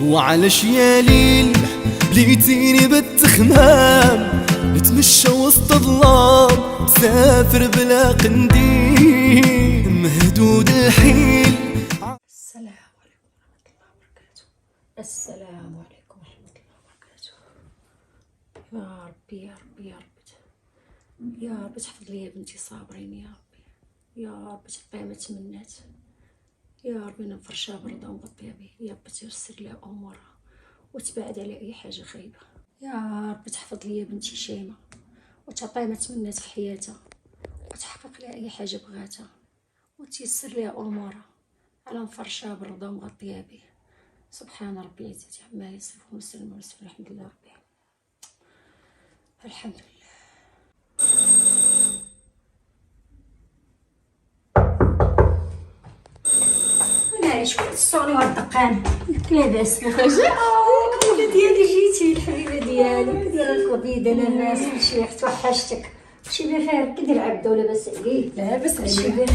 وعلى شياليل بليتيني بالتخمام، نتمشى وسط ظلام مسافر بلا قنديل مهدود الحيل. السلام عليكم ورحمة الله وبركاته. السلام عليكم ورحمة الله وبركاته. يا ربي يا ربي يا ربي يا ربي تحفظ لي بنتي صابرين يا ربي، يا ربي تعطيها ما تمنات، يا ربي نفرشها برضا ونغطيها به، يا ربي تيسر لها امورها وتبعد على اي حاجه خايبه، يا ربي تحفظ لي بنتي شيماء وتعطيها ما تمنات في حياتها وتحقق لها اي حاجه بغاتها وتيسر لها امورها على نفرشها بالرضا ومغطيها به. سبحان ربي العزيز عما يصفون وسلم على رسول الحمد لله ربي الحمد لله. شكون تصوني وهاد الدقان؟ لاباس بخير؟ الحبيبه ديالي جيتي، الحبيبه ديالي دايره الكبيده لاباس كلشي توحشتك، كلشي بخير؟ كي داير عبده لاباس عليك؟ لاباس عليك كلشي بخير؟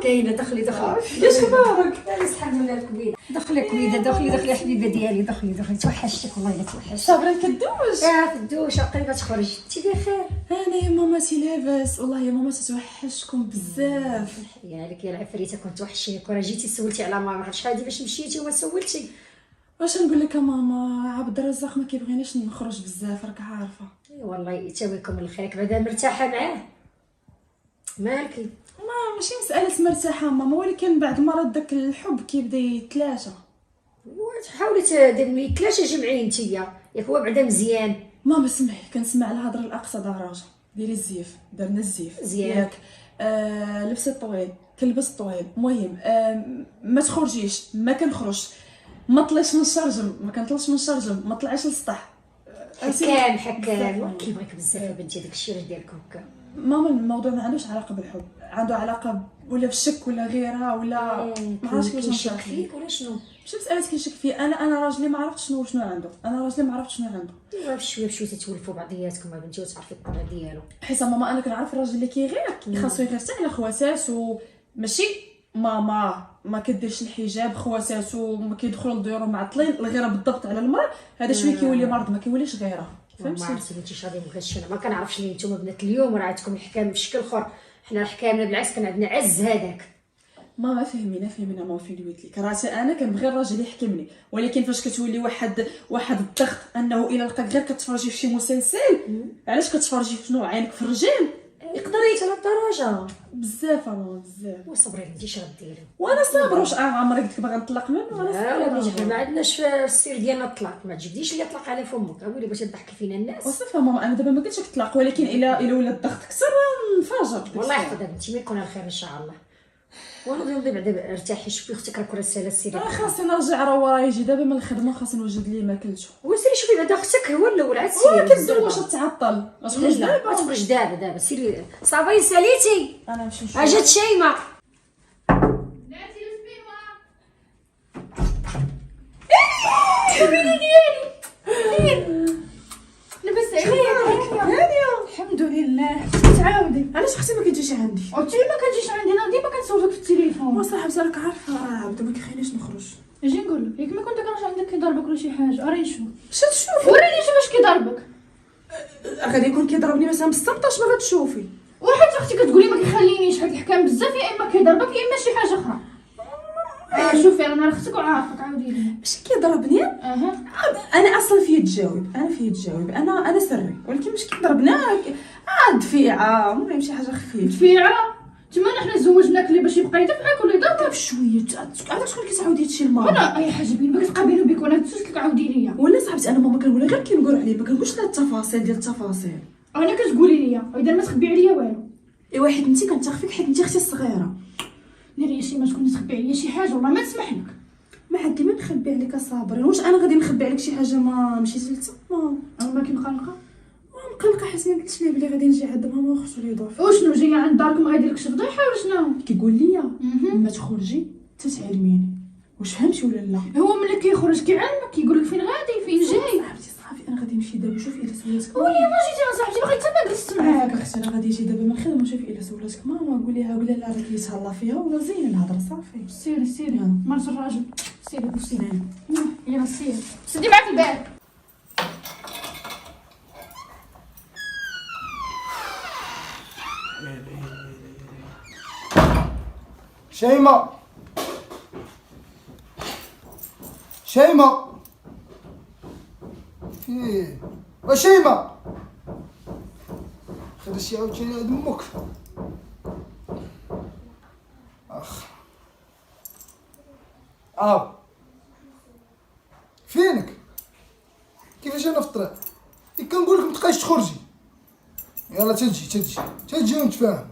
كاينه دخلي اش اخبارك؟ لاباس الحمد لله الكبيده، دخلي كبيده دخلي حبيبه ديالي دخلي توحشتك والله الا توحشتك. صابرين كدوش؟ في الدوش قريبه تخرج، انت بخير؟ انا يا ماماتي لاباس والله يا ماما تتوحشكم بزاف. يا عليك يا العفريته كنت وحشيني كون جيتي سولتي على ماما شحال هادي باش مشيتي وما سولتي. واش نقول لك ماما عبد الرزاق ما كيبغينيش نخرج بزاف راك عارفه. والله يتاويكم الخير بعدا مرتاحه معاه مالكي؟ ما ماشي مساله مرتاحه ماما، ولكن بعد المرات داك الحب كيبدا يتلاشى. حاولي تديري يتلاشى جمعيه نتيا ياك هو بعدا مزيان. ماما سمعي كنسمع الهضره لاقصى درجه، ديري الزيف، درنا الزيف مزيان ياك لبسي طويل كلبس طويل، المهم ما تخرجيش ما كنخرجش، ما طلعش من الشرجم ما كنطلعش من الشرجم، ما طلعش للسطح. حكام كيبغيك بزاف يا بنتي داكشي علاش ديالك هكا. ماما الموضوع ما عندوش علاقه بالحب، عنده علاقه ولا بالشك ولا غيرها ولا ما عرفتش كيفاش كيشك فيك ولا شنو؟ ماشي مساله كيشك فيا، انا راجلي ما عرفتش شنو عنده، انا راجلي ما عرفتش شنو عنده. ايوا بشويه تتولفوا بعضياتكم يا بنتي وتعرفي الطبع ديالو. حيت ماما انا كنعرف الراجل اللي كيغير خاصو يغير حتى على خواتات وماشي ماما ما كديرش الحجاب خواتاتو ما كيدخلوا لديورو معطلين، الغيره بالضبط على المراه هذا شويه كيولي مرض ما كيوليش غيره. فهمتي؟ ما عرفتي بنتي شادي بهادشي انا ما كنعرفش لي نتوما بنات اليوم راه عندكم الحكام بشكل اخر، حنا حكامنا بالعكس كان عندنا عز هذاك. ماما فهمينا ماما فين قلت لك راسي انا كنبغي الراجل يحكمني، ولكن فاش كتولي واحد الضغط انه الا لقاك غير كتفرجي في شي مسلسل علاش كتفرجي في شنو عينك في الرجال يقدر حتى للدرجه بزاف ماما بزاف. وصبري انت اش غديري؟ وانا صابره واش عمري قلت لك باغا نطلق منه؟ لا بنتي ما عندناش في السير ديالنا الطلاق، ما تجبديش لي طلق على فمك اويلي باش تضحكي فينا الناس. وصافي ماما انا دابا ما قلتش لك طلاق، ولكن الا ولا الضغط كثر نفاجر. والله يحفظها بنتي ما يكون الخير ان شاء الله. ونوضي بعدا ارتاحي شوفي اختك راه كره سالا سيري. خاصني نرجع راه وراه يجي دابا من الخدمه خاصني نوجد ليه ماكلته. وسيري شوفي بعدا اختك هو الاول عاد سيري. كدوش تعطل تخرج دابا تخرج دابا سيري صافي ساليتي. انا نمشي نشوف اجات شيماء. حبيبي ديالي لبس عليا الحمد لله. تعاودي علاش اختي ما كتجيش عندي؟ قلت لي ما كتجيش عندي، انا ديما كنسولك في التليفون. وصاحبتي راك عارفه عبده ما كيخلينيش نخرج. اجي نقول لك ياك ما كنت كنرجع عندك كيضربك ولا شي حاجه، اري نشوف شنو تشوفي؟ وريني باش كيضربك. غادي يكون كيضربني مثلا بالسمطه ما غتشوفي. وحيت اختي كتقولي ما كيخلينيش هاد الحكام بزاف، يا اما كيضربك يا اما شي حاجه اخرى. شوفي انا راه اختك وعارفك عاودي لي. ماشي كيضربني انا اصلا فيا تجاوب، انا سري، ولكن مش كيضربنا دفيعه المهم شي حاجه خفيفه. دفيعه تما حنا زوجناك ليه باش يبقى يدفعك ولا يضربك بشويه. علاش شكون كتعاودي هادشي لماما؟ انا اي حاجه بين ما كتبقى بيني وبينك وانا تسلك عاودي لي. ولا صاحبتي انا ماما كنقولها غير كينقولوا عليه ما كنقولش لها التفاصيل ديال التفاصيل. انا كتقولي لي واذا ما تخبي عليا والو. ايوا حيت انت كنتخفيك حيت انت اختي الصغيره. ناري شي ما تكون تخبي عليا شي حاجه والله ما نسمح لك. ما عندي ما نخبي عليك صابرين، واش انا غادي نخبي عليك شي حاجه ما مشيتي لتما؟ ما كي مقلقه مقلقه حيت ما قلتش ليه بلي غادي نجي عند ماما وخصو لي ضيف. وشنو جايه عند داركم ما غيديرلكش فضيحه ولا شنو؟ كيقول لي ما تخرجي حتى تعلميني. واش فهمتي ولا لا؟ هو ملي كيخرج كيعلمك كيقول لك فين غادي فين جاي. صافي انا غادي نمشي دابا شوفي الا سولاتك. وهي ما جيتي انا صاحبتي باغي حتى ما جلست معاك. اختي انا غادي نجي دابا من الخدمه شوفي الا سولاتك ماما قولي لها لا راه كيتهلا فيها ولا زين الهضره صافي. سيري مرت الراجل سيري سيري يلا سيري سدي معاك الباب. شيماء شيماء فين شيماء خذ الشي عاوتاني عند امك. اخ فينك؟ كيفاش انا في الطريق؟ كنقول لك متبقايش تخرجي. يلا تجي ونتفاهم.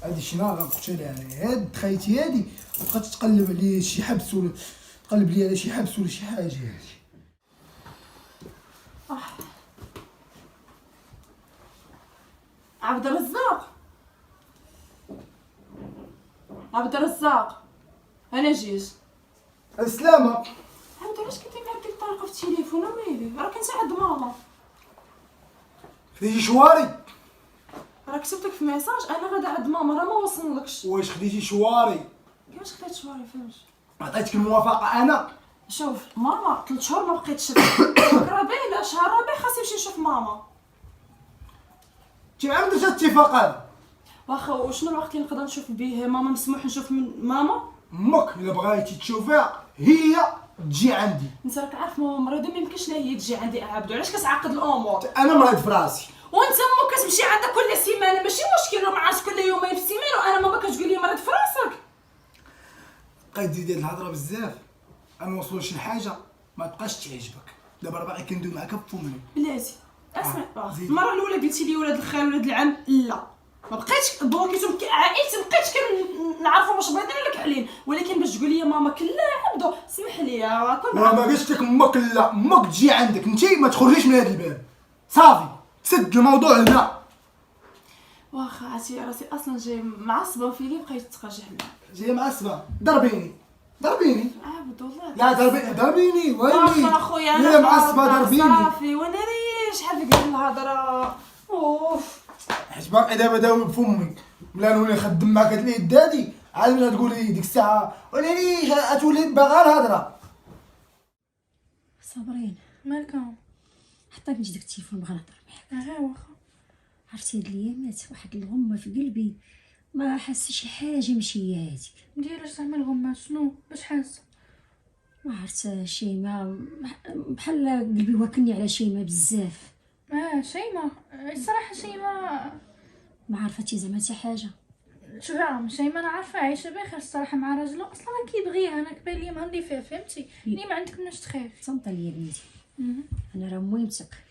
هادي شي نهار غنقتل عليها هاد خايتي هادي وبقات تقلب عليا شي حبس ولا تقلب لي على شي حبس ولا شي حاجه هادي. عبد الرزاق عبد الرزاق انا جيت. السلامه. عبد علاش كنتي بهاديك الطريقه في التليفون ويلي راه كنت عند ماما. خديتي شواري؟ راه كتبتك في ميساج انا غادا عند ماما راه ما وصلنلكش. واش خديتي شواري؟ كيفاش خديت شواري فهمت؟ عطيتك الموافقه انا. شوف ماما 3 شهور ما بقيتش راه باينه شهر رابع خاص يمشي يشوف ماما. انت مع من درتي الاتفاق هذا؟ واخا وشنو الوقت اللي نقدر نشوف به ماما مسموح نشوف من ماما؟ امك الا بغيتي تشوفيها هي تجي عندي. انت راك عارف ماما مريضه ما يمكنش لها هي تجي عندي. عبدو علاش كتعقد الامور؟ انا مريض في راسي. وانت امك كتمشي عندها كل سيمانه ماشي مشكل راه معاش كل يومين في السيمانه وانا ماما كتقول لي مريض في راسك. بقيت تزيد هاد الهضره بزاف غنوصلوا لشي حاجه ما تبقاش تعجبك. دابا راه باغي كندوي معاك بفمي. بلاتي اسمع زيد. المره الاولى قلتي لي ولاد الخال ولاد العم لا ما بقيتش بوكيتو عائلتي بقيت كنعرفوا واش بيضين ولا كحلين ولكن باش تقول لي ماما كلا عبدو اسمح لي كل وانا ما قلت لك امك لا امك تجي عندك انت ما تخرجيش من هذا الباب صافي سد الموضوع هنا. واخا عرفتي راسي اصلا جاي معصبه في لي بقيت تقرجح معاك. جاي معصبه ضربيني عبد والله لا ضربيني ويلي. واخا خويا انا معصبه ضربيني صافي وانا راه شحال فيك الهضره. اوف حيت باقي دابا داوي بفمي ملا نولي نخدم معاك هاد اليد هادي عاد ملي تقول لي ديك الساعه وليلي غتولي باغا الهضره. صابرين مالكم؟ حطيت نجي داك التليفون بغا نهضر معاك. واخا عرفتي هاد الايامات واحد الغمه في قلبي ما حاسه شي حاجه ماشي هي هاديك. ندير زعما الغمه شنو باش حاسه؟ ما عرفت شيماء بحال قلبي واكلني على شيماء بزاف. شيماء الصراحه شيماء ما عرفتي زعما حتى حاجه. شوف عام شيماء انا عارفه عايشه بخير الصراحه مع راجلو اصلا راه كيبغيها. انا كبان لي مهندي فيها فهمتي لي ما عندك مناش تخاف. صنطه ليا بنتي انا راه مهمتك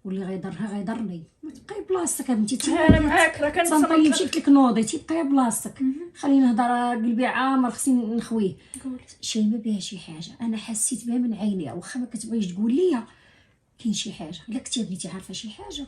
واللي غيضرها غيضرني. ما تبقاي بلاصتك بنتي. انا معاك راه صنطه لي مشيت لك نوضي تبقاي بلاصتك. خليني نهضر قلبي عامر خصني نخويه. شيماء بها شي حاجه انا حسيت بها من عينيها واخا ما كتبغيش تقول لي كاين شي حاجه. الا كنتي بنتي عارفه شي حاجه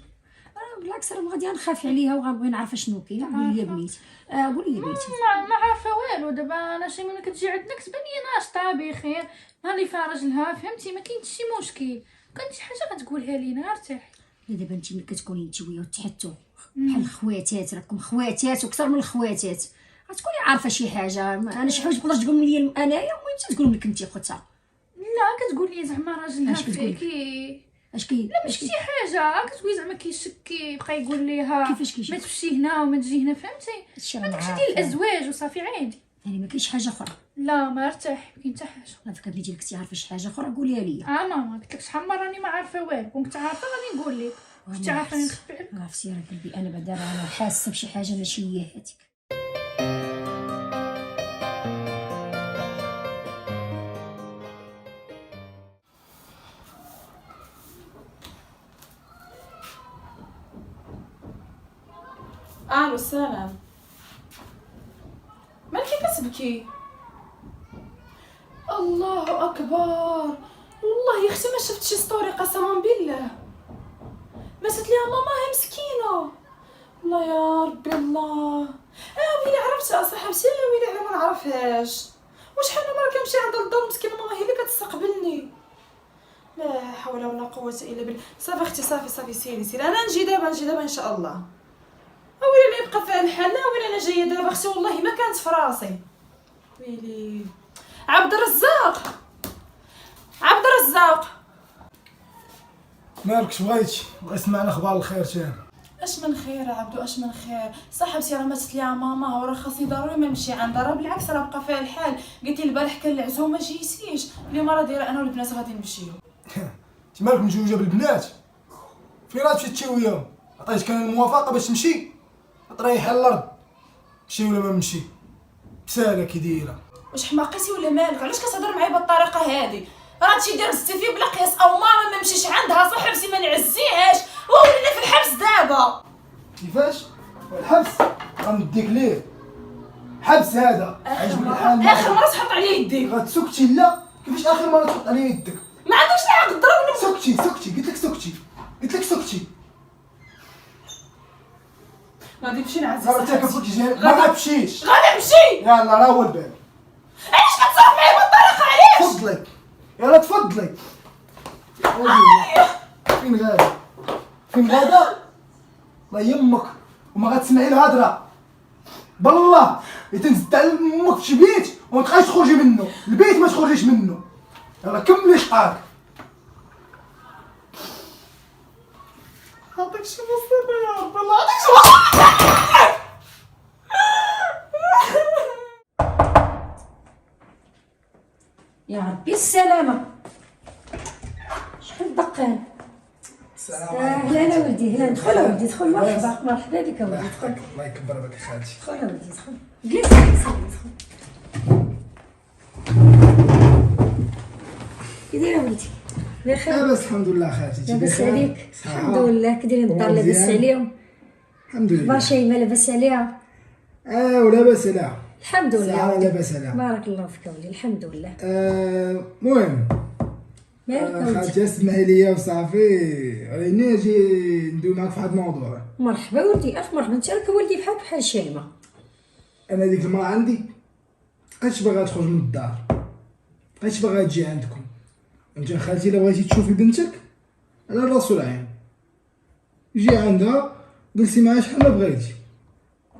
بالعكس راه غادي نخاف عليها وغنبغي نعرف شنو كاين. قولي لي بنيتي قولي لي بنيتي. ما عارفه والو. دابا انا شيماء ملي كتجي عندنا كتبان لي ناشطه بخير نهار اللي فيها راجلها فهمتي ما كاينش شي مشكل. كانت شي حاجه غتقولها لينا ارتاحي. دابا انت ملي كتكوني نتويا وتحتو بحال خواتات راكم خواتات وكثر من الخواتات غتكوني عارفه شي حاجه. انا شي حاجه تقدر تقول لي انايا وانت تقول لك انت خوتها. لا كتقول لي زعما راجلها اش كتقول فيكي اش كاين؟ لا ماشي شي حاجه كتقولي زعما كيشكي بقى يقول ليها كيفاش كيشك؟ ما تمشي هنا وما تجي هنا فهمتي. هادشي ما راه داكشي عارفة. ديال الازواج وصافي عادي. يعني ما كاينش حاجه اخرى. لا ما ارتاح ما كاين حتى حاجه. لا فكرتني ديالك كنتي عارفه شي حاجه اخرى قوليها لي. ماما قلت لك شحال مره راني ما عارفه والو. كون كنت عارفه غادي نقول لك. كنت عارفه راني نخبي عليك. عرفتي راه قلبي انا بعدا راه انا حاسه بشي حاجه ماشي هي هذيك. الو السلام. مالكي كتبكي؟ الله اكبر والله يا اختي ما شفت شي ستوري قسما بالله. ماتت ليها ماما هي مسكينه. الله يا ربي الله. ويلي عرفتها صاحبتي ويلي انا ما نعرفهاش. وشحال من مره كنمشي عند الدار مسكينه ماما هي اللي كتستقبلني. لا حول ولا قوه الا بالله. صافي اختي صافي سيري انا نجي دابا ان شاء الله. ويلي اللي يبقى في الحال. لا ويلي انا جايه دابا اختي والله ما كانت في راسي. ويلي عبد الرزاق، عبد الرزاق، مالك بغيتي سمعنا اخبار الخير تاني؟ اش من خير عبدو، اش من خير؟ صاحبتي راه ماتت ليها ماما وراه خاصني ضروري ما نمشي عندها، راه بالعكس راه بقى فيها الحال. قالت لي البارح كان العزومه ما جيتيش، اليوم راه دايره انا والبنات غادي نمشيو. انت مالك متزوجه بالبنات؟ فين راه تمشي وياهم؟ عطيتك انا الموافقه باش تمشي تريحي على الارض، تمشي ولا ما نمشي؟ بساله كي دايره. واش حماقيتي ولا مالك؟ علاش كتهضر معايا بالطريقه هذه؟ راه هادشي ديال الزتيفي بلا قياس، او ماما ما نمشيش عندها، صاحبتي ما نعزيهاش، وولينا في الحبس دابا. كيفاش؟ الحبس غنديك ليه حبس هذا عجبني الحال. اخر مره تحط عليا يديك. غتسكتي؟ لا كيفاش اخر مره تحط عليا يدك؟ ما عندكش الحق تضربني. سكتي سكتي، قلت لك سكتي، قلت لك سكتي. غادي نمشي نعزي راه صاحبتي. تاكل جاي ما غتمشيش. غادي نمشي. يلا راه هو الباب. علاش كتصرف معايا بالطريقه؟ علاش؟ تفضلي يلا تفضلي. فين غادا؟ فين غادا؟ الله يمك وما غتسمعي الهضره بالله. تنزد على امك في شي بيت وما تبقاش تخرجي منه، البيت ما تخرجيش منه. يلا كملي شقاك. عطيك شي مصيبه يا رب، الله عطيك شي مصيبه. يا ربي السلامة. شحال دقان؟ هلا ولدي، هلا دخل ولدي دخل. مرحبا مرحبا بك ولدي دخل. الله يكبر بك خالتي. دخل ولدي دخل. جلس جلس دخل. كي دايره ولدي؟ بخير؟ لاباس الحمد لله خالتي. لاباس عليك؟ الحمد لله. كي دايرين الدار؟ لاباس عليهم؟ الحمد لله. اخبار شيماء لاباس عليها؟ ولا باس لها. الحمد لله. ساعة لا باس لها. بارك الله فيك ولدي. الحمد لله. المهم مالك ولدي؟ خالتي اسمعي لي وصافي، راني نجي ندوي معاك في واحد الموضوع. مرحبا ولدي، الف مرحبا. انت راك ولدي بحال شيماء. انا ديك المراه عندي مابقيتش باغا تخرج من الدار، مابقيتش باغا تجي عندكم. انت خالتي الا بغيتي تشوفي بنتك على الراس والعين جي عندها جلسي معاها شحال ما بغيتي،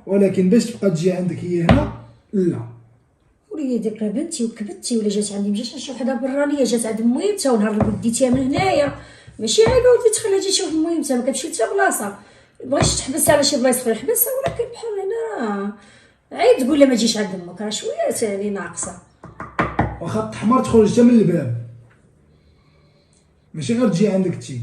ولكن باش تبقى تجي عندك هي هنا لا. وليدي ديك راه بنتي وكبتي، ولا جات عندي مجاتش شي وحده برانيه، جات عند ميمتها ونهار اللي وديتيها من هنايا ماشي عيبه ولدي تخليها تجي تشوف ميمتها، ما كتمشي حتى بلاصه. بغيتش تحبسها على شي بلايص اخرى حبسها، ولكن بحال هنا راه عيب تقول لها ما تجيش عند امك، راه شويه ثاني ناقصه. واخا تحمر تخرج حتى من الباب، ماشي غير تجي عندك تي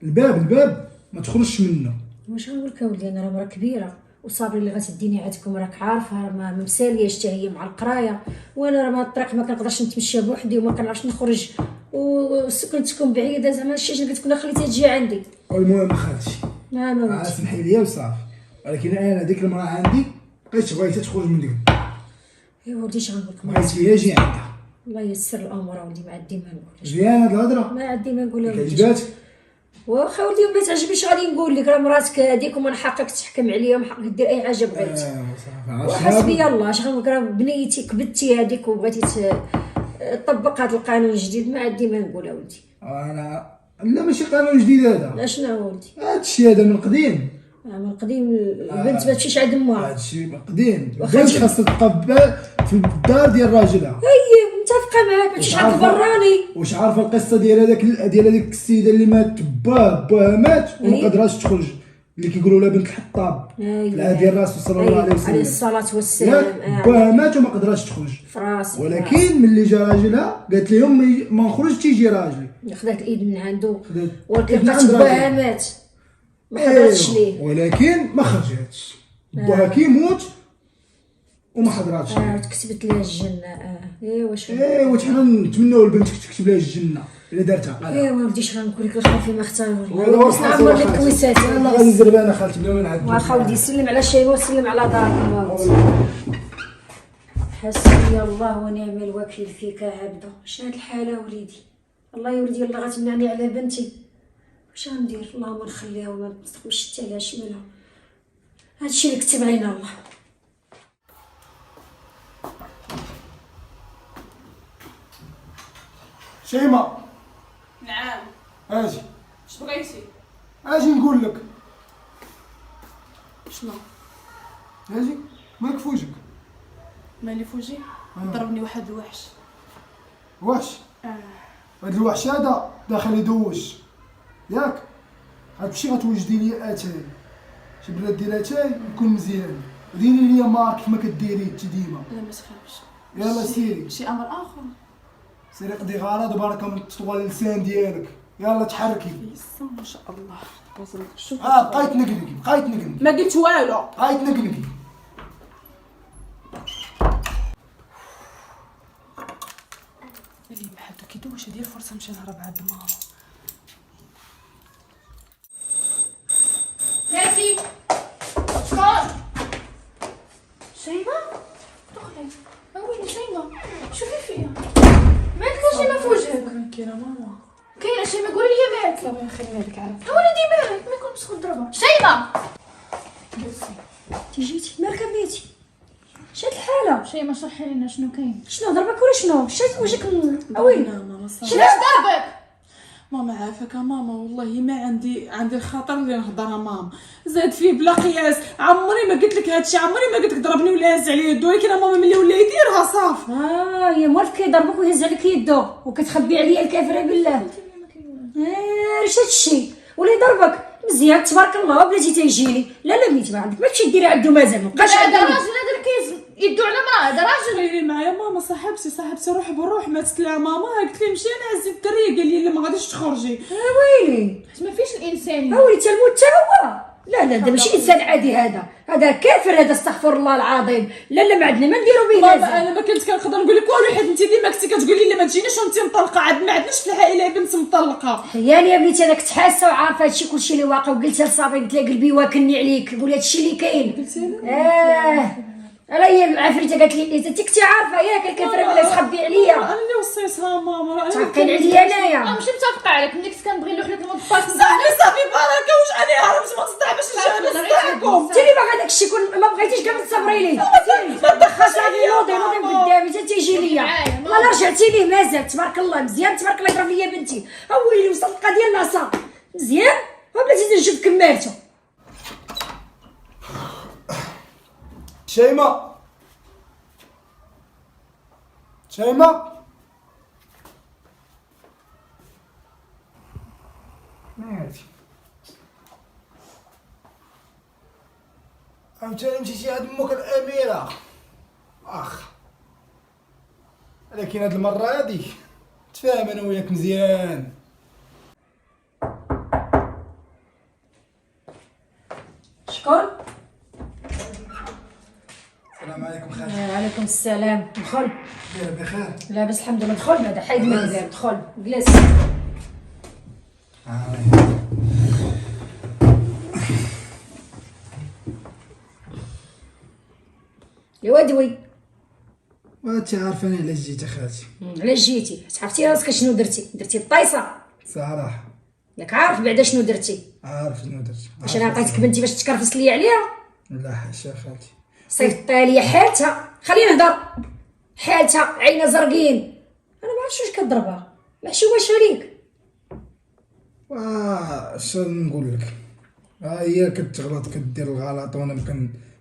الباب ما تخرجش منه. واش غنقول لك اولدي، انا راه مرا كبيره وصابري اللي غتديني عندكم راك عارفه، راه ما مسالياش حتى هي مع القرايه، وانا راه هاد الطريق ما كنقدرش نتمشى بوحدي وما كنعرفش نخرج، وسكنتكم بعيده زعما شي قلت لك خليتها تجي عندي. المهم خالتي ما ولدي سمحي لي وصافي، ولكن انا ديك المراه عندي بقيت بغيتها تخرج من ديك يا ولدي اش غنقول لك، بغيت هي جي عندها. الله يسر الامور ولدي، ما عندي ما نقول. مزيان هاد الهضره؟ ما عندي ما نقول ولدي. عجباتك؟ واخا ولدي ما تعجبنيش غادي نقول لك، راه مراتك هذيك ومن حقك تحكم عليا، ومن حقك دير اي حاجه بغيتي. وحسبي الله اش غنقول لك، راه بنيتي كبتي هذيك وبغيتي تطبق هذا القانون الجديد، ما عندي ما نقول ولدي. انا لا ماشي قانون جديد هذا، اشنو هو ولدي؟ هذا الشيء هذا من قديم. من قديم البنت ما تمشيش عند امها. هذا الشيء من قديم، البنت خاصها تبقى في الدار ديال راجلها. اي متفقه معاك، ما تمشيش عند براني. واش عارفه القصه ديال هذيك السيده اللي مات باها مات وما قدراش تخرج، اللي كيقولوا لها بنت الحطاب في العهد ديال الرسول صلى الله عليه وسلم. عليه الصلاه والسلام. باها مات وما قدراش تخرج فراسي، ولكن ملي جا راجلها قالت لهم ما نخرج تيجي راجلي. خدات الايد من عنده، خدات ولكن الإيد من لقات عند باها راجلها. مات ما حضرتش أيوه. ليه، ولكن ما خرجتش، باها كيموت وما حضراتش. كتبت لها الجنه. ايوا شنو؟ ايوا حنا نتمنوا لبنتك تكتب لها الجنه الا دارتها. ايوا ولدي اش غنقول لك، الخوف ما اختار. والله واش نعمر لك كويسات. انا غادي نزربانه خالتي بلا ما نعد. واخا ولدي سلم على شيماء وسلم على داركم ولدي. حسبي الله ونعم الوكيل فيك عبده. اش هاد الحاله وليدي؟ الله يا ولدي الله غتمنعني على بنتي، واش غندير؟ اللهم نخليها وما نستقبلش حتى لاش منها، هادشي اللي كتب علينا الله. شيماء نعم. اجي اش بغيتي؟ اجي نقول لك. شنو؟ اجي مالك في وجهك؟ مالي فوجي؟ ضربني واحد الوحش. واش هاد الوحش هذا داخل يدوش ياك، غتمشي غتوجدي لي اتاي شي بلاد ديال اتاي يكون مزيان، ديري لي مارك كيما كديري انت ديما. لا ما تخافش. يلا سيري شي امر اخر. سيري قضي غرض وبارك من تطوال اللسان ديالك. يلا تحركي. يسا ما شاء الله. شوف بقاي تنقنقي بقاي تنقنقي ما قلت والو. بقاي تنقنقي. اللي ما حد كيدوش دير فرصه نمشي نهرب عند ماما. ناسي شكون؟ شيماء دخلي. وين شيماء؟ شوفي فيا مالك شيماء في وجهك؟ كاينه ماما. كاينه شيماء قولي لي مالك. الله يخليها لك عارف. ولدي مالك ما يكون مسخ ضربها. شيماء انت جيتي مالك بيتي؟ شاد الحاله؟ شيماء شرحي لنا شنو كاين. شنو ضربك ولا شنو؟ شاد وجهك وين؟ ماما صافي. شنو ضربك؟ ماما عافاك ماما، والله ما عندي الخطر اللي نهضرها ماما، زاد فيه بلا قياس. عمري ما قلت لك هادشي، عمري ما قلت لك ضربني ولا هز عليا يدو، ولكن ماما ملي ولا يديرها صافي. يا موالف كيضربك ويهز عليك يدو وكتخبي عليا الكافره بالله. اش هادشي؟ ولا يضربك مزيان تبارك الله بلاتي تيجيني. لا بنيتي ما عندك ما تمشي ديري عندو مازال مابقاش هذا عندي. راجل هذا كيز يدو على مراه، هذا راجل. اللي معايا ماما صاحبتي روح بالروح ماتت لها ماما، قلت لي مشي انا عزيت الدريه قال لي لا ما غاديش تخرجي. ويلي ما فيش الانسان. ويلي تلموت حتى هو. لا ده ماشي انسان عادي، هذا كافر، هذا استغفر الله العظيم. لا ما عندنا ما نديرو به بابا لازم. انا ما كنت كنقدر نقول لك والو، حيت انت ديما كنتي كتقولي لا ما تجينيش وانت مطلقه، عاد ما عندناش في العائله بنت مطلقه. يعني يا بنيتي انا كنت حاسه وعارفه هادشي كلشي اللي واقع، وقلتها لصافي قلت لها قلبي واكلني عليك، قول هادشي اللي كاين. قلتي لها راه هي العفريته قالت لي انت كنتي عارفه ياك الكافره ولا تخبي عليا. انا اللي وصيتها ماما. تعقل عليا انايا. ماشي متفقه عليك، ملي كنت كنبغي نروح لك المطبخ صافي بركه واش انا عرفت ما تصدع باش نصدعكم. انت اللي باغا داكشي يكون ما بغيتيش كاع تصبري ليه. ما تدخلش عليا نوضي قدامي حتى تيجي ليا. والله رجعتي ليه مازال تبارك الله مزيان، تبارك الله يضرب ليا بنتي. هو اللي وصل القضيه النصا مزيان وبلاتي نشوف كمالته. شيماء ماشي عاوتاني مشيتي عند امك الاميره ولكن هاد المره هادي تفاهم انا وياك مزيان. شكون؟ السلام عليكم خالتي. وعليكم السلام. دخل. بخير. لاباس الحمد لله. دخل بعدا حيد من الباب. دخل جلس. يا ودوي وانت عارفاني علاش جيت خالتي. علاش جيتي؟ تعرفتي راسك شنو درتي الطايصه صراحه ياك عارف بعدا شنو درتي؟ عارف شنو درت. واش انا عطيتك بنتي باش تكرفس ليا عليها؟ لا حاشا خالتي. صيفطتها ليا حالتها، خلينا نهضر. حالتها عينها زرقين، انا ما عرفتش واش كضربها محشومه عليك. واش نقول لك، هي كتغلط كدير الغلط وانا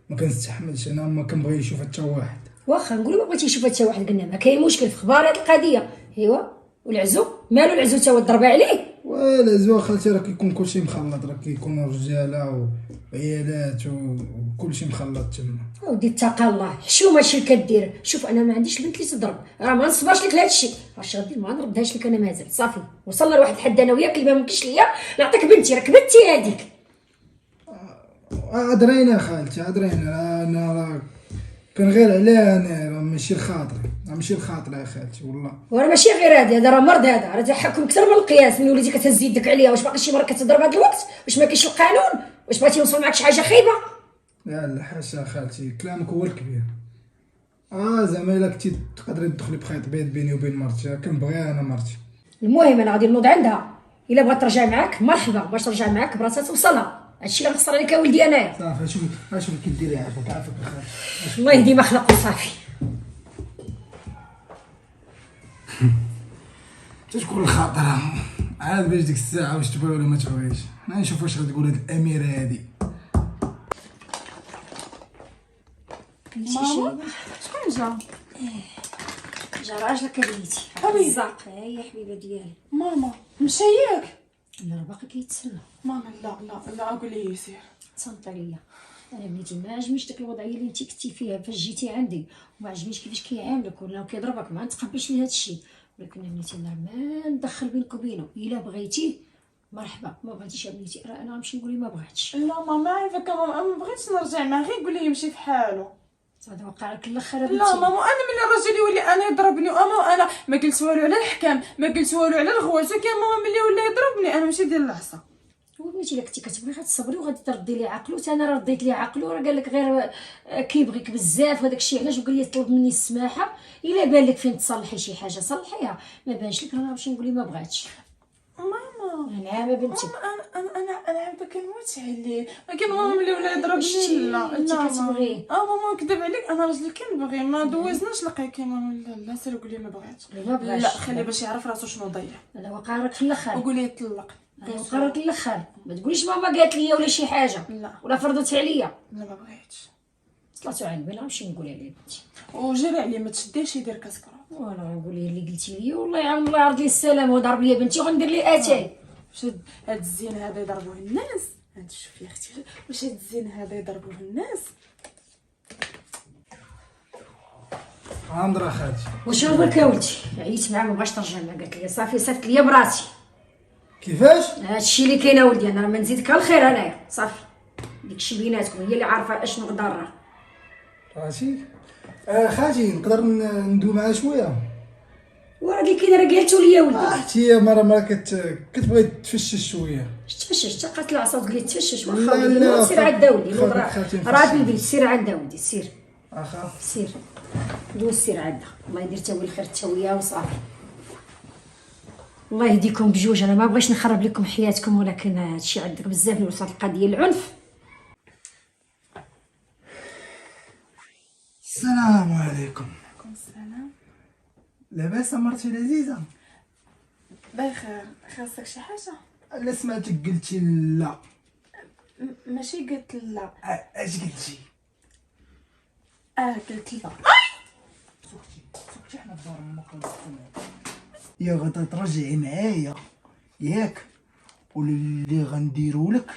ما كنستحملش، انا ما كنبغي نشوف حتى واحد. واخا نقولوا ما بغيتي نشوف حتى واحد، قلنا ما كاين مشكل في خبار هاد القضيه. ايوا والعزو مالو العزو تا هو ضربه عليه. ولا زوا خالتي راه كيكون كلشي مخلط، راه كيكونوا رجاله وعيالات وكلشي مخلط تما. ودي اتقى الله حشومه هادشي اللي كدير. شوف انا ما عنديش البنت اللي تضرب، راه ما نصبرش لك لهادشي. واش غدير؟ ما نردهاش لك انا مازال. صافي وصلنا لواحد الحد انا وياك اللي ما ممكنش ليا نعطيك بنتي، راك بنتي هذيك. عذرينا خالتي عذرينا، انا راه كان غير عليها، انا راه ماشي الخاطري، يا خالتي والله. وراه ماشي غير هذا راه مرض، هذا راه تحكم اكثر من القياس. من وليتي كتهز يدك عليها، واش باقي شي مره كتضرب هذا الوقت؟ واش ما كاينش القانون؟ واش بغيتي نوصل معاك شي حاجه خايبه؟ لا حاشا خالتي، كلامك هو الكبير. زعما الا كنتي تقدري تدخلي بخيط بيض بيني وبين مرتي، كنبغيها انا مرتي. المهم انا غادي نوض عندها، الا بغات ترجع معاك مرحبا، باش ترجع معاك براسها توصلها. هادشي اللي غنخسر عليك ولدي انايا. صافي شوفي كي ديري، عافاك اخي. الله يهدي ما خلق وصافي. تشكون الخاطر عاد باش ديك الساعه واش تبغي ولا ما تبغيش. انا نشوف واش غتقول هاد الاميره هادي. ماما شكون جا؟ جا راجلك ريتي حبيبي. الزاق هي حبيبه ديالي. ماما مشى ياك؟ لا باقي كيتسنى. ماما لا لا لا، قول لي يسير. تصنت عليا انا بنيتي ما عجبنيش ديك الوضعيه اللي انت كنتي فيها فاش جيتي عندي، وما عجبنيش كيفاش كيعاملك ولا كيضربك، ما نتقبلش ليه هذا الشيء. ولكن بنيتي انا ما ندخل بينك وبينه، الا بغيتي مرحبا، ما بغيتيش يا بنيتي راه انا غنمشي نقول ليه ما بغيتش. لا ماما عارفك ماما، ما بغيتش نرجع معاه، غير قول لي يمشي في حاله. هذا وقع لك الاخر لا بنتي. ماما انا من الراجل يولي انا يضربني، وانا ما قلت والو على الحكام، ما قلت والو على الغوات، ولكن ماما ملي ولا يضربني انا ماشي ديال العصا. وبنتي الا كنتي كتبغي غتصبري وغادي تردي ليه عقلو، حتى انا رديت ليه عقلو، راه قال لك غير كيبغيك بزاف وهداك الشيء علاش وقال لي طلب مني السماحه، الا بان لك فين تصلحي شي حاجه صلحيها، ما بانش لك انا نمشي نقول ليه ما بغاتش. ماما نعم بنتي. انا عاد كنموت عليه، ولكن ماما ملي ولا يضربني شتي لا انت لا كتبغيه. ماما نكذب عليك، انا راجلي كنبغي، ما دوزناش لقيك ماما. لا سير قول لي ما بغيتش. ما بغاش. لا خليه باش يعرف راسو شنو ضيع، هذا وقع لك في الاخر. وقول لي يطلق. هذا وقع لك الاخر، ما تقوليش ماما قالت لي ولا شي حاجه لا ولا فرضت عليا. لا ما بغيتش. طلعتوا عندي انا نمشي نقول عليه بنتي. وجري عليه ما تشديش يدير كاسكرا. وانا نقول ليه اللي قلتي لي، والله يعاون الله يرضي السلام، وضرب لي بنتي وغندير ليه اتاي. شد هاد الزين هذا يضربوه الناس، هاد شوفي يا اختي واش هاد الزين هذا يضربوه الناس. عامر خالتي. واش هو برك يا ولدي؟ عييت معاه ما بغاش ترجع لنا، قالت لي صافي صافت ليا براسي. كيفاش؟ هادشي اللي كاين ولدي، انا ما نزيدك الخير انايا صافي، داكشي بيناتكم، هي اللي عارفه اشنو غدار. راسي خالتي نقدر ندوي معاه شويه؟ وراه اللي كاين راه قالتو لي يا ولدي. حتى هي مره كتبغي تفشش شويه. تفشش تقات العصا وتقول لي تفشش، لا، واخا لا، سير عند ولدي خالتي راه في البيت، سير عند ولدي سير اخا. سير دوز سير عندها، الله يدير تا هو الخير تا وياه وصافي. الله يهديكم بجوج، انا ما بغيتش نخرب لكم حياتكم، ولكن هادشي عندك بزاف من وسط القضيه العنف. السلام عليكم. عليكم السلام. لاباس مرتي العزيزه؟ بخير، خاصك شي حاجه؟ الا سمعتك قلتي لا. ماشي قلت لا. اش قلتي؟ قلت لا. سكتي حنا في دار امك. يا غدا ترجعي معايا ياك، واللي غنديرو لك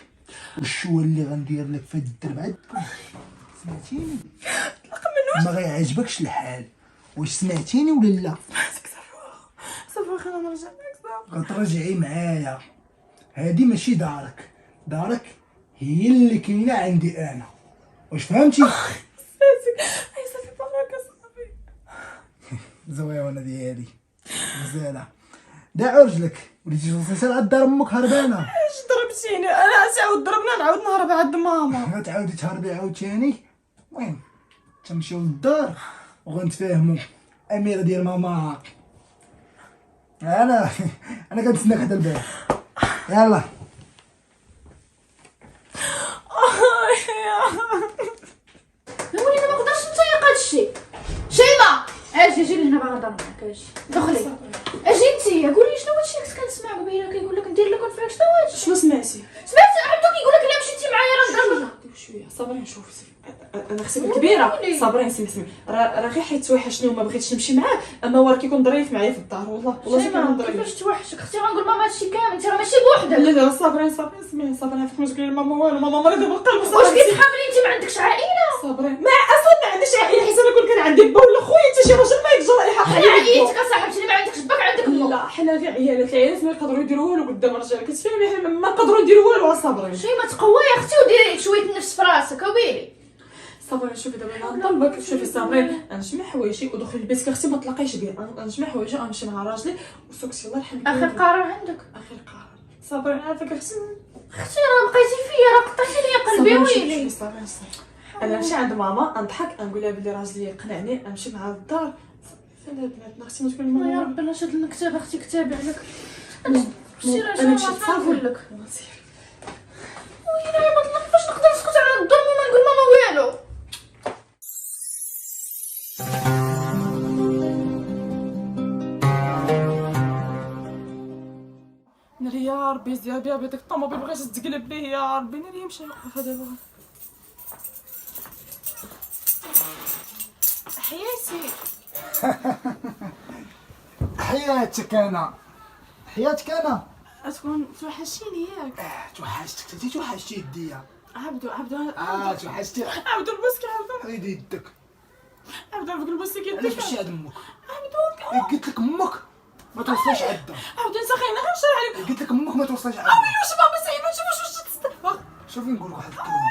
والشوا اللي غندير لك في الدرب عندكم، سمعتيني؟ ما غيعجبكش الحال، واش سمعتيني ولا لا؟ صافي خلينا نرجع معاك. غترجعي معايا، هادي ماشي دارك، دارك هي اللي كاينه عندي انا، واش فهمتي؟ صافي بركه صافي. زويونه ديالي مزيانه، داع رجلك وليتي توصلي لعند دار امك هربانه. اش ضربتيني انا؟ تعاود ضربنا نعاود نهرب عند ماما. غتعاودي تهربي عاوتاني. المهم تمشيو للدار وغنتفاهموا. اميره ديال ماما انا كنتسناك حدا الباب. يلا ولينا ما نقدرش نطيق هادشي. شيماء اجي لهنا باغا نهضر معاك، اجي دخلي اجي انتي قولي شنو هادشي اللي كنت كنسمع قبيله كيقول لك ندير لك ونفرك. شنو هادشي؟ شنو سمعتي؟ سمعت عبدو كيقول لك الا مشيتي معايا راه نضربك. شويه صبرين شوفي، انا اختي كبيره. صبرين سمي راه غير حيت توحشني وما بغيتش نمشي معاه، اما هو راه كيكون ظريف معايا في الدار. والله شيماء ظريف. كيفاش توحشك اختي؟ غنقول ماما هادشي كامل، انت راه ماشي بوحدك. لا صبرين سمي صبرين، فيك ما تقولي لماما والو، ماما مريضه بالقلب. واش كتحاملي انت ما عندكش عائله؟ صبرين ما اصلا ما عنديش عائله، حيت انا كون كان عندي با ولا خويا انت شي راجل ما يجرى اي حق. انا عييتك اصاحبتي، اللي ما عندكش باك عندك امك. لا حنا غير العيالات ما يقدروا يديروا والو قدام الرجال، كتفهمي؟ حنا ما نقدروا نديروا والو. صبرين شيماء تقوي يا اختي وديري شويه النفس في راسك وبيلي. صبرين شوفي دابا انا نطلبك، شوفي صبرين نجمع حوايجي ودخلي لبيتك اختي ما تلاقيش بيا، نجمع حوايجي ونمشي مع راجلي وسكتي الله يرحمك. اخر قرار عندك. اخر قرار. صبرين عافاك اختي راه بقيتي فيا، راه قطعتي لي قلبي ويلي. صبرين انا نمشي عند ماما نضحك نقول لها بلي راجلي يقنعني نمشي مع الدار. فين بناتنا اختي ما تقولي يا ماما؟ ربي لا شاد لنا كتاب اختي كتابي عليك. انا مشيت صافي نقول لك ويلي ما نقدرش نقدر نسكت على الظلم وما نقول ماما والو. ناري يا ربي زياد يا بيتك الطوموبيل بغيت تقلب ليه يا ربي، ناري يمشي يوقف دابا. حياتي حياتك انا حياتك انا تكون توحشيني ياك. توحشتك انت توحشتي يديا. عبدو توحشتي عبدو البوسكي عبدو حيدي يدك. عبدو البوسكي يدك. علاش مشي عند امك؟ عبدو قلت لك امك ما توصلش عندها. عبدو انت خاينه غير نشرح عليك. قلت لك امك ما توصلش عندها. واش بابا سعيد ما تشوفوش واش تستفى. شوفي نقول لك واحد الكلمه.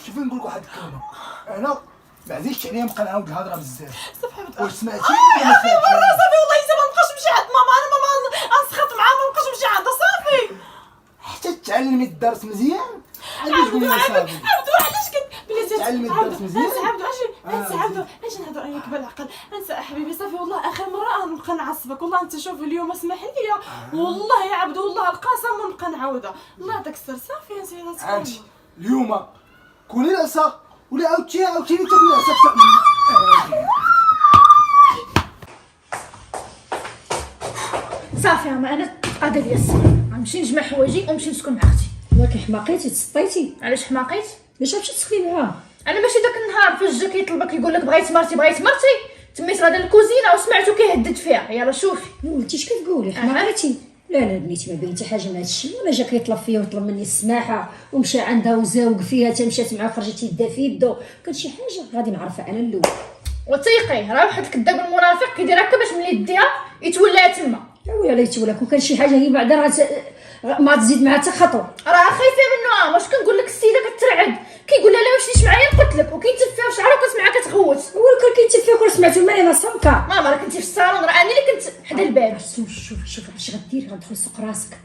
شوفي نقول لك واحد الكلمه. انا ما عزيزتش عليا نبقى نعاود الهضره بزاف. صافي عبدو. واش سمعتي ولا ما سمعتيش؟ صافي والله حتى ما نبقاش نمشي عند ماما. انا ماما انسخط معاها ما نبقاش نمشي عندها صافي. حتى تعلمي الدرس مزيان. علاش تقولي لي صافي؟ عبدو علاش بلاتي تعلمي الدرس مزيان. انسى عبدو انسى عبدو اجي نهضر عليك بالعقل. انسى حبيبي صافي والله اخر مره نبقى نعصبك والله. انت شوف اليوم اسمح لي والله يا عبدو والله القسم ونبقى نعاودها. الله يعطيك السر صافي يا سيدي. عادي اليوم كولي العصا ولا عاودتيني تاكلي العصا اكثر منها. صافي انا قادر ليا الصبر. غنمشي نجمع حوايجي ونمشي نسكن مع اختي. ولكن حماقيتي تسطيتي. علاش حماقيت؟ باش مشيت تسكني معاها. انا ماشي داك النهار فاش جا كيطلبك يقول لك بغيت مرتي تميت غادا للكوزينه وسمعتو كيهدد فيها. يلا شوفي ما قلتيش كتقولي حماقيتي. لا بنيتي ما بين حتى حاجه من هذا الشيء. ولا جا كيطلب فيا وطلب مني السماحه ومشى عندها وزاوق فيها حتى مشات معاه خرجت يدها في يدو. كان شي حاجه غادي نعرفها انا الاول. وثيقي راه واحد الكذاب المنافق كيدير هكا باش ملي يديها يتولى تما. ويا ليت ولا كون كان شي حاجه هي بعدا ما تزيد معها حتى خطوه. راه خايفه منه. واش كنقول لك السيده كترعد كيقول لها لا واش ليش معايا قلت لك وكيتفها في شعرها وكتسمعها كتغوت. هو كان كيتفيا كون سمعتو الماء انا صامكه. ماما راه كنتي في الصالون راه انا اللي كنت حدا الباب. شوف اش غدير. غتدخل سوق راسك.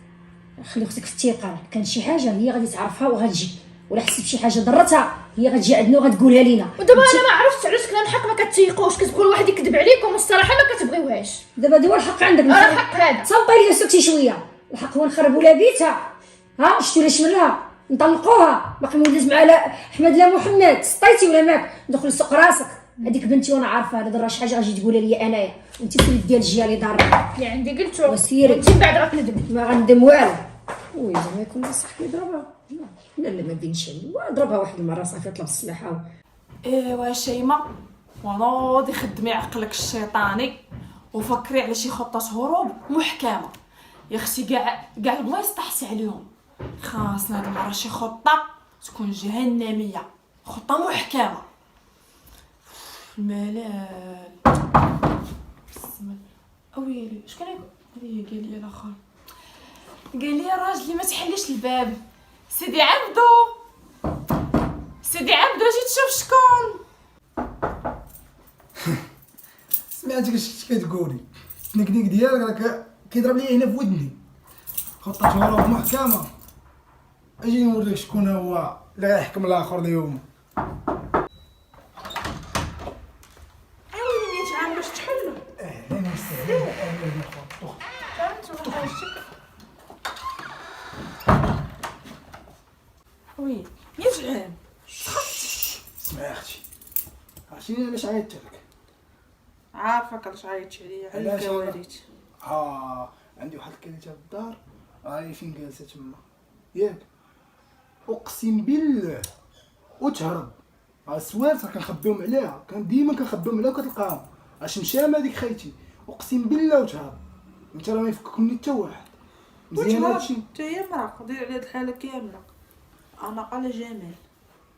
خلي اختك في الثقه. كان شي حاجه هي غادي تعرفها وغتجي. ولا حسيت بشي حاجه ضرتها هي غتجي عندنا وغتقولها لينا. ودابا انا ما عرفتش علاش كنا الحق ما كتيقوش. كتقول واحد يكذب عليكم والصراحه ما كتبغيوهاش. دابا هو الحق عندك. راه الحق هذا. صنطي لي سكتي شويه. الحق هو نخربوا لها بيتها. شفتوا ليش منها نطلقوها. باقي مولد مع لا احمد لا محمد. سطيتي ولا ماك ندخل لسوق راسك. هذيك بنتي وانا عارفه هذا راه شي حاجه غادي تقولها لي انايا. وانت في اليد ديال الجهه اللي ضاربه اللي عندي قلتو وسيري. وانت من بعد غتندمي. ما غندم والو. وي زعما يكون صاحبي يضربها. لا ما بينش عليا. ضربها واحد المره صافي طلب السماحه. ايوا شيماء ونوضي خدمي عقلك الشيطاني وفكري على شي خطه هروب محكمه. يا اختي كاع البلايص طحتي عليهم. خاصنا هاد المره شي خطه تكون جهنميه. خطه محكمه. الملال اويلي اش كان هي قال لي الاخر. قال لي راجلي ما تحليش الباب. سيدي عبدو اجي تشوف شكون. سمعتك اش كتقولي. التكنيك ديالك راه كيضرب لي هنا في ودني. خطة هروب محكمة. اجي نوريك شكون هو اللي غيحكم الاخر اليوم. ايوا 100 عام باش تحلو. اهلا وسهلا. اهلا بكم. وي 100 عام. اسمعي اختي. عرفتيني علاش عيطت لك؟ عارفك علاش عيطتي عليا على علاش الكوارث. عندي واحد الكليته في الدار. هاي فين جالسه تما ياك. اقسم بالله وتهرب. السوالف راه كنخبيهم عليها. كان ديما كنخبيهم عليها وكتلقاهم. الشمشامه هذيك خيتي. اقسم بالله وتهرب. انت راه ما يفكك مني حتى واحد. مزيان هادشي. انت هي مرا دير على هاد الحاله كامله. انا قال جمال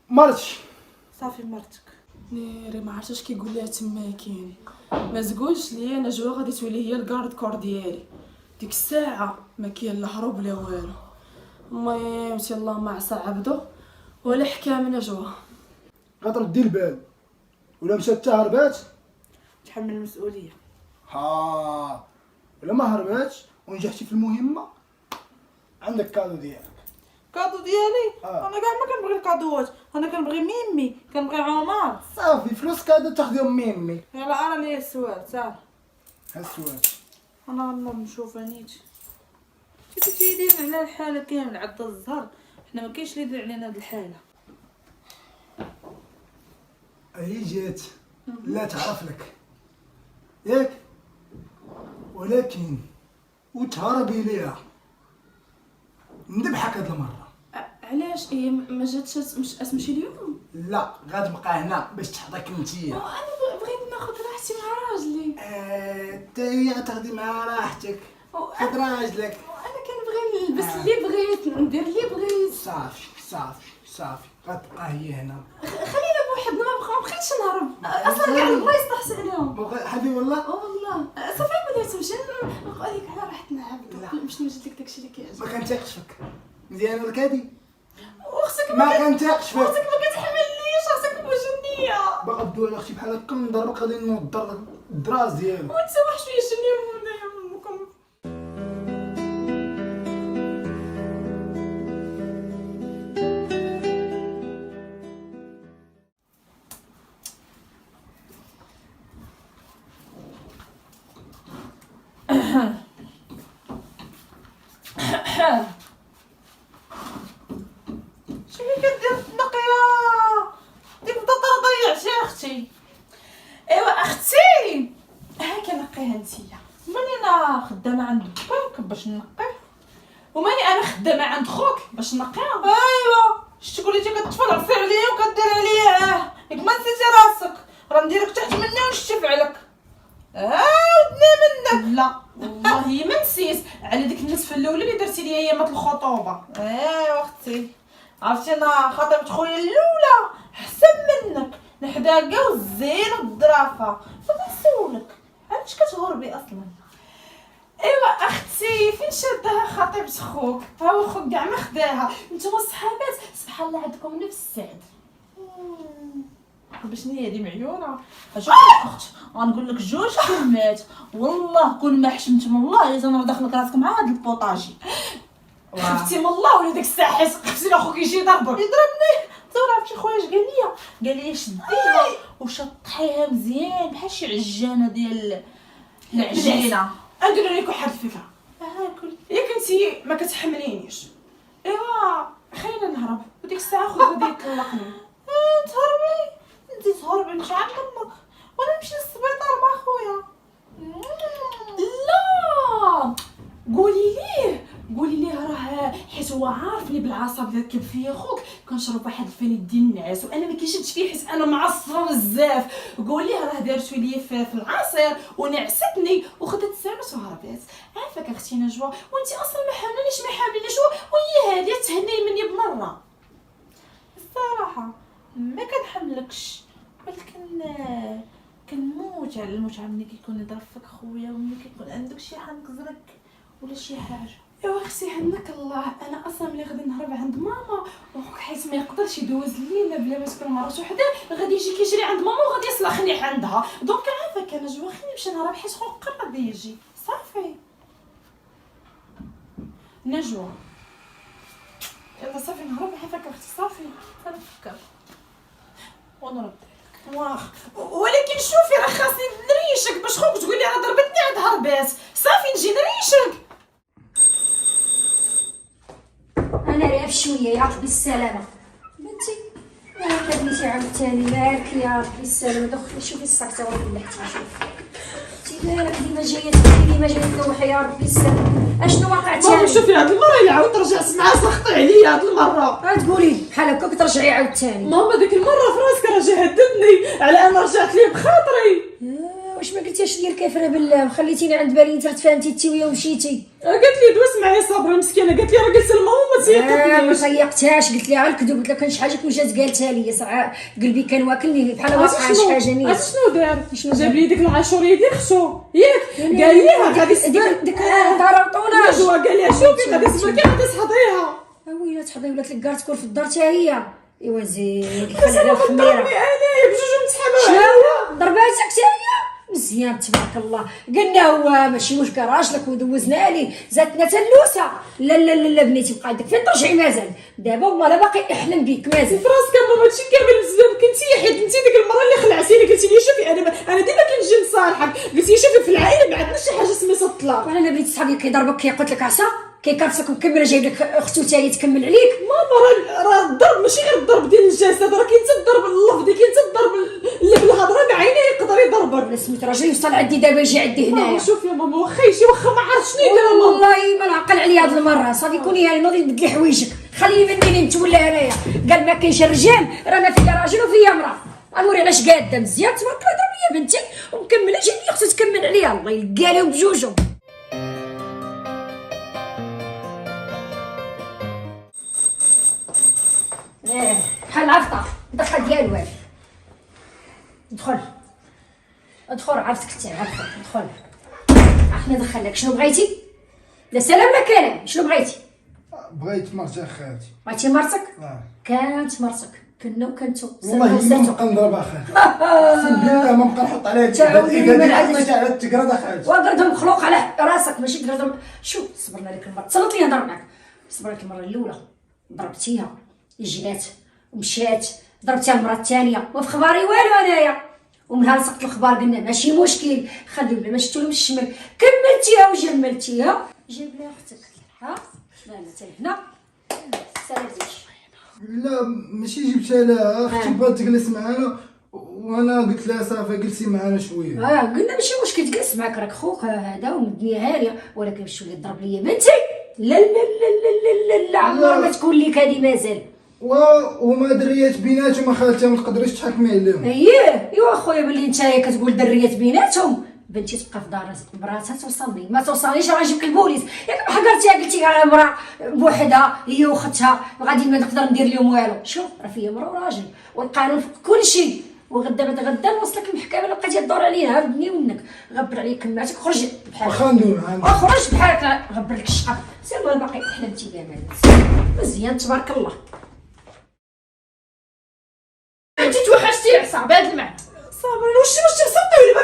مرتي. صافي مرتك. نيري ما عرفتش كيقول لها تما كاين. ما تقولش لي انا جوا غادي تولي هي الكارد كور ديالي. ديك الساعه ما كاين لا هروب لا والو. المهم يلاه ما عصى عبدو ولا حكامنا جوا. غتردي البال ولا مشات حتى هربات تحمل المسؤوليه. ولا ما هرباتش ونجحتي في المهمه عندك كادو ديالك. كادو ديالي انا كاع ما كنبغي الكادوات. انا كنبغي ميمي كنبغي عمر. صافي فلوس كادو تاخذيهم ميمي. يلا انا ليا السؤال صافي. ها السؤال. انا غنوض نشوف انيت كنتي تيدير على الحاله كامل عند الزهر. حنا ما كاينش اللي يدير علينا هاد الحاله. هي جات لا تعرف لك ياك ولكن وتهربي ليها نذبحك هاد المره. علاش هي ما جاتش مش اليوم؟ لا غتبقى هنا باش تحضك نتيا. انا بغيت ناخذ راحتي اختي مع راجلي. حتى هي غتاخدي مع راحتك. خد راجلك. انا كنبغي نلبس اللي بغيت، ندير اللي بغيت. صافي غتبقى هي هنا. خلينا بوحدنا، ما بقيتش نهرب. اصلا كاع البلايص طاحت عليهم. حبيبي والله. والله صافي بغيت نمشي هذيك على راحتنا عبد. باش نوجد لك داكشي اللي كيعجبك. ما كنتيقش فيك مزيان الكادي. واختك ما كنتيقش فيك. اختك ما كتحملنيش، اختك بوجنيه. باغا دوي اختي بحال هكا نضربك غادي نوضر الدراس ديالو. وانت واحد شويه جنيه ونايا امكم. شنو كدير تنقيه؟ ديك بدا ضيعتي اختي. ايوا اختي ها كنقيها نتيا. ماني انا خدامه عند باك باش نقيه، وماني انا خدامه عند خوك باش نقيها. ايوا شتي كليتي كتفرعصي عليا وكدير عليا. ياك ما نسيتي راسك، راه نديرك تحت مني ونشتي فعلك. ودنا منك. لا والله ما نسيت على ديك النصف الاولى اللي درتي ليا ايامات الخطوبه. ايوا اختي عرفتي انا خطيبه خويا الاولى احسن منك، نحداقه والزين والظرافه. فنسولك علاش كتهربي اصلا؟ ايوا اختي فين شادها خطيبه خوك؟ ها هو خوك كاع ما خداها. نتوما الصحابات سبحان الله عندكم نفس السعد. باش نيا هادي معيونه. شوفي اخت غنقول لك جوج كلمات والله كون ما حشمت من الله الا انا داخلك راسك مع هاد البوطاجي. خفتي من الله ولا ديك الساعه خفتي لاخوك يجي يضربك. يضربني؟ تصور عرفتي خويا اش قال لي شديها وشطحيها مزيان بحال شي عجانه ديال العجينه. ندير لك واحد الفكره. ياك انتي ما كتحملينيش، ايوا خلينا نهرب وديك الساعه خويا غادي يطلقني. تهربي؟ انتي تهربي مش عند امك وانا نمشي للسبيطار مع خويا. لا قولي ليه راه حيت هو عارفني بالعصب اللي ركب فيا خوك كنشرب واحد الفنيد ديال النعاس وانا ما كيشدش فيه حيت انا معصره بزاف. قولي راه دارت لي في العصير ونعستني وخدت سامس وهربات. عافاك اختي نجوى وانت اصلا ما حاملينيش وهي هاديه تهني مني بمره. الصراحه ما كنحملكش، ولكن كنموت على المتعه ملي كيكون يضرب فيك خويا وملي كيكون عندك شي حنك زرك ولا شي حاجه. ايوا اختي هناك الله، انا اصلا ملي غادي نهرب عند ماما وخوك حيت ما يقدرش يدوز الليله بلا ما تكون مرات وحده غادي يجي كيجري عند ماما وغادي يصلحني عندها. دونك عافاك انا جوا خليني نمشي نهرب حيت خوك قرب يجي. صافي نجوى يلا صافي نهرب عافاك اختي. صافي كنفكر ونرد ولكن شوفي راه خاصني نريشك باش خوك تقولي راه ضربتني عند هربات. صافي نجي نريشك. انا راه بشويه يا ربي السلامه بنتي. ما كدنيش عاوتاني مالك يا ربي السلامه. دخلي شوفي السكته ولا حتى شوفي مالك ديما جايه تقولي ديما جايه تلوحي يا ربي السلامه. اشنو وقع تاني؟ شوفي هاد المره اللي عاود رجعت معاه سخطي عليا هاد المره. تقولي بحال هكا كترجعي عاوتاني. ماما ديك المره في راسك راه جا هددني على انا رجعت ليه بخاطري. واش ما قلتيش لي الكافره بالله خليتيني عند بالي انت تفهمتي انت ويا ومشيتي. قالت لي دوز معايا صابره مسكينه. قالت لي راه قلت لماما ما تيقتنيش. ما سيقتهاش قلت لها الكذوب. قلت لها كان شي حاجه كون جات قالتها لي صراحه قلبي كان واكلني بحال واقعه شي حاجه نيه. عرفتي شنو دار؟ جاب لي ديك العاشوريه ديال خصو ياك قال ليها غادي ديك طرطونه نجوى قال لها شوفي غادي تسمكي غادي تحضيها. ويلي تحضي ولات لك كاع تكون في الدار حتى هي. ايوا زين خلي على الخميره. ضربني انايا بجوج متحمل عليا. ضرباتك حتى هي مزيان تبارك الله. قلنا هو ماشي واش راجلك ودوزنا ليه زاتنا تلوسه. لا لا لا بنيتي بقى عندك فين ترجعي مازال دابا والله لا باقي احلم بيك مازال. في راسك ماما هادشي كامل بسببك انت حيت انت ديك المره اللي خلعتيني قلتي لي شوفي انا ديما كنجي نصالحك. قلتي لي شوفي في العائله ما عندناش شي حاجه سميتها الطلاق. وانا بنتي صحابي كيضربك كيقتل لك عصا كيكرفسك ومكمل جايب لك اختو تاني تكمل عليك. ماما راه الضرب ماشي غير الضرب ديال الجسد، راه كاين حتى الضرب اللفظي كاين حتى الضرب اللي بالهضره بعينيه يقدر يضربك. ولا سميت راجل يوصل عندي دابا يجي عندي هنايا. شوفي يا ماما واخا يجي واخا ما عرفت شنو يدير ماما. والله ما نعقل عليا هاد المره. صافي كوني يعني نوضي نبدل لي حوايجك خليني مني نتولى انايا. قال ما كاينش الرجال راه انا فيا راجل وفيا امراه. غنوري علاش قاده مزيان تبارك الله. ضرب ليا بنتي ومكمله، جيب لي اختي تكمل عليا، الله يلقى لهم بجوجهم. بحال العفطه دخل ديال الوالد. ادخل عرفتك انت عرفتك، ادخل احنا ندخلك. شنو بغيتي؟ لا سلام لا كلام، شنو بغيتي؟ بغيت مرتي خالتي. بغيتي مرتك؟ اه كانت مرتك كنا وكنتو والله ما نبقى نضربها خالتي، اقسم بالله ما نبقى نحط عليها التقراد على التقراد خالتي. وقردهم مخلوق على راسك ماشي تقردهم. شوف صبرنا لك المره، تصلت لي نهضر معاك. صبرت المره الاولى ضربتيها جلات ومشات، ضربتيها المره الثانيه وفي خباري والو انايا. ومنها لصقت الخبار قلنا ماشي مشكل، خليو بلا ما شفتو لهم الشمل. كملتيها وجملتيها، جيب لها اختك. ها لا حتى هنا سالتيش. لا ماشي جبتها لها، اختي بغات تجلس معانا وانا قلت لها صافي جلسي معانا شويه. قلنا ماشي مشكل تجلس معاك، راك خوك هذا ومدنيا هانيه، ولكن باش تولي تضرب ليا بنتي لا لا لا لا لا لا عمر ما تكون ليك هذه مازال. وما دريات بيناتهم خالتها ما تقدريش تحكمي عليهم. ايوا اخويا بلي نتايا كتقول دريات بيناتهم، بنتي تبقى في دار مراتها توصلني، ما توصلنيش راه نجيب لك البوليس. ياك حقرتيها قلتي راه مرا بوحدها هي وختها وغادي ما نقدر ندير لهم والو. شوف راه فيا مرا وراجل والقانون فوق كل شيء، وغدا بعد غدا نوصلك المحكمه. بقيتي تدور علينا هبني منك، غبر عليك كماتك، خرج بحالك. واخا ندوي معاها خرج بحالك، غبر لك الشقه. سير الباقي حلمتي بها مالك مزيان تبارك الله. انت توحشتي صاحبي هاد المعنى. صابرين واش تصدقوا لي ما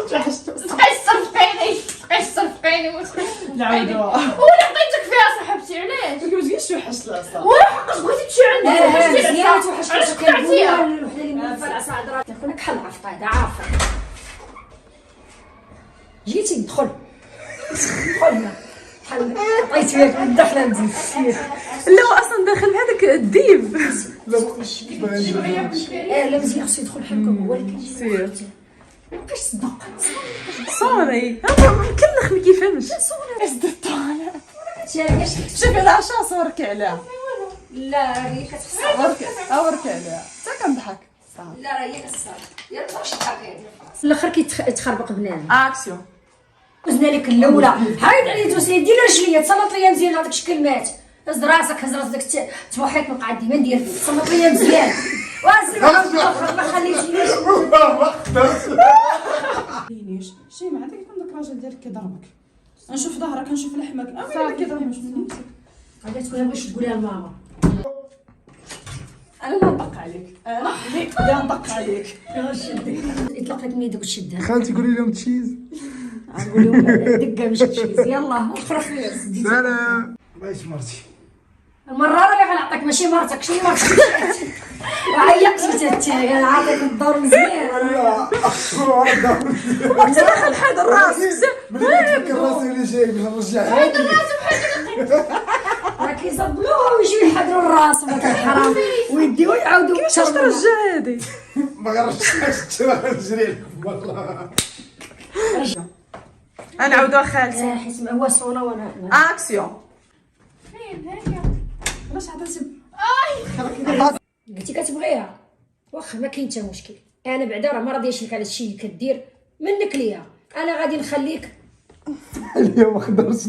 توحشتوش. تقيس صرفقيني نعاودوها ولا عطيتك فيها صاحبتي علاش؟ ما تقوليش توحشت لا صافي. ولا حقاش بغيتي تمشي عندي مزيان توحشتي. علاش قطعتيها؟ الوحده اللي منفعه صادرات كنا كحل عفطه هذا عارفه. جيتي ندخل هنا بحال عطيت فيك الدخله نزيد. لا هو اصلا داخل بهذاك الديب. لا مزيان خصو يدخل بحالكم، ولكن سير مابقاش تصدق. صوري مكلخ ما كيفهمش. اش درتو انا؟ شوفي لا عشان صورك عليها. لا هي كتخسر. اورك عليها حتى كنضحك. لا راه هي كتخسر. يلا واش تحقيق الاخر كيتخربق بنان. اكسيون وزنا لك الاولى هايد عليا توسي دير رجليا تصنت ليا مزيان نعطيك شي كلمات. هز راسك داك تبوحيك نقعد ديما ندير فيك. تصنت ليا مزيان واسير ما خليتينيش. ليش شي ما عندك داك الراجل ديالك كيضربك، نشوف ظهرك نشوف لحمك اما كيضربك مش من نفسك. غادي تكون بغيتش تقوليها لماما. انا لا نطق عليك، انا لا نطق عليك. يطلق لك من يدك وتشدها. خالتي قولي لهم تشيز. نقول لهم دقه مش تشيز. يلا اخرج سلام. بغيت مرتي. المره اللي غنعطيك ماشي مرتك، شنو مرتك؟ وعيقت انت عاطيك الدور مزيان. وقت دخل حاد الراس ملي راسي اللي جاي باش نرجع. راه كيصدلوها ويجيو يحضروا الراس ولكن حرام ويديو يعاودوا. كيفاش ترجع هادي؟ ما غنرجعش نجري لك والله. نعاودوها خالتي. حيت هو صونا وانا اكسيون. علاش عطيتي قلتي كتبغيها واخا ما كاين حتى مشكل. انا بعدا راه ما راضياش لك على الشيء اللي كدير منك ليا. انا غادي نخليك اليوم ما قدرتش